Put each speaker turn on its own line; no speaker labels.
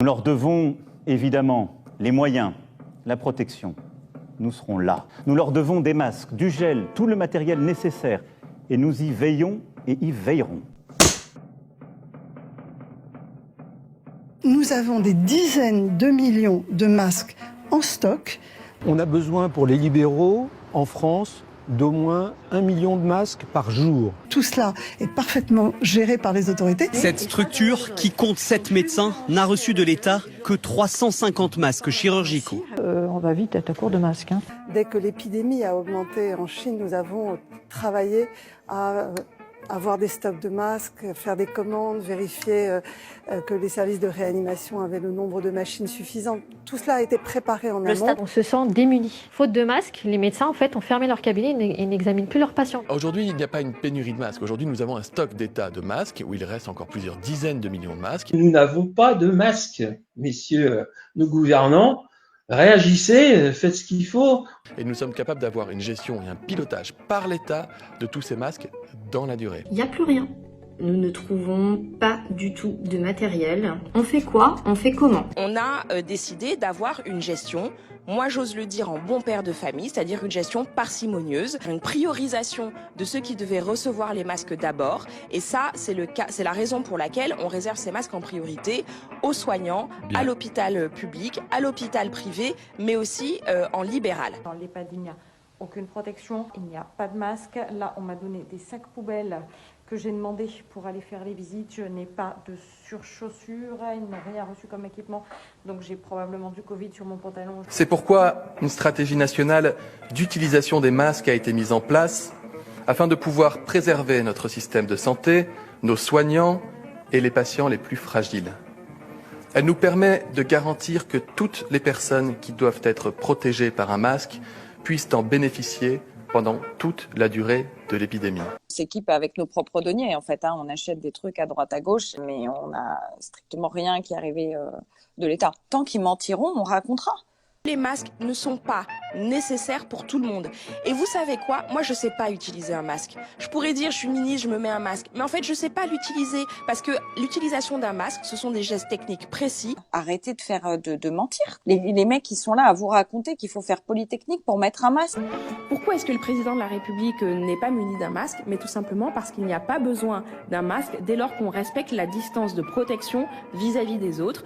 Nous leur devons évidemment les moyens, la protection. Nous serons là. Nous leur devons des masques, du gel, tout le matériel nécessaire. Et nous y veillons et y veillerons.
Nous avons des dizaines de millions de masques en stock.
On a besoin pour les libéraux, en France, d'au moins 1 million de masques par jour.
Tout cela est parfaitement géré par les autorités.
Cette structure, qui compte 7 médecins, n'a reçu de l'État que 350 masques chirurgicaux.
On va vite être à court de masques.
Dès que l'épidémie a augmenté en Chine, nous avons travaillé à avoir des stocks de masques, faire des commandes, vérifier que les services de réanimation avaient le nombre de machines suffisant. Tout cela a été préparé en amont.
On se sent démunis. Faute de masques, les médecins en fait ont fermé leur cabinet et n'examinent plus leurs patients.
Aujourd'hui, il n'y a pas une pénurie de masques. Aujourd'hui, nous avons un stock d'État de masques où il reste encore plusieurs dizaines de millions de masques.
Nous n'avons pas de masques, messieurs nos gouvernants. Réagissez, faites ce qu'il faut.
Et nous sommes capables d'avoir une gestion et un pilotage par l'État de tous ces masques dans la durée.
Il n'y a plus rien. Nous ne trouvons pas du tout de matériel. On fait quoi? On fait comment?
On a décidé d'avoir une gestion, moi j'ose le dire en bon père de famille, c'est-à-dire une gestion parcimonieuse, une priorisation de ceux qui devaient recevoir les masques d'abord. Et ça, c'est la raison pour laquelle on réserve ces masques en priorité aux soignants, à l'hôpital public, à l'hôpital privé, mais aussi en libéral.
Dans l'EHPAD, il n'y a aucune protection, il n'y a pas de masque. Là, on m'a donné des sacs poubelles que j'ai demandé pour aller faire les visites. Je n'ai pas de surchaussures, ils n'ont rien reçu comme équipement, donc j'ai probablement du Covid sur mon pantalon.
C'est pourquoi une stratégie nationale d'utilisation des masques a été mise en place afin de pouvoir préserver notre système de santé, nos soignants et les patients les plus fragiles. Elle nous permet de garantir que toutes les personnes qui doivent être protégées par un masque puissent en bénéficier pendant toute la durée de l'épidémie.
On s'équipe avec nos propres deniers en fait, on achète des trucs à droite à gauche, mais on n'a strictement rien qui est arrivé de l'État. Tant qu'ils mentiront, on racontera. Les masques ne sont pas nécessaires pour tout le monde. Et vous savez quoi? Moi, je sais pas utiliser un masque. Je pourrais dire, je suis ministre, je me mets un masque. Mais en fait, je sais pas l'utiliser. Parce que l'utilisation d'un masque, ce sont des gestes techniques précis. Arrêtez de faire de mentir. Les mecs qui sont là à vous raconter qu'il faut faire polytechnique pour mettre un masque.
Pourquoi est-ce que le président de la République n'est pas muni d'un masque? Mais tout simplement parce qu'il n'y a pas besoin d'un masque dès lors qu'on respecte la distance de protection vis-à-vis des autres.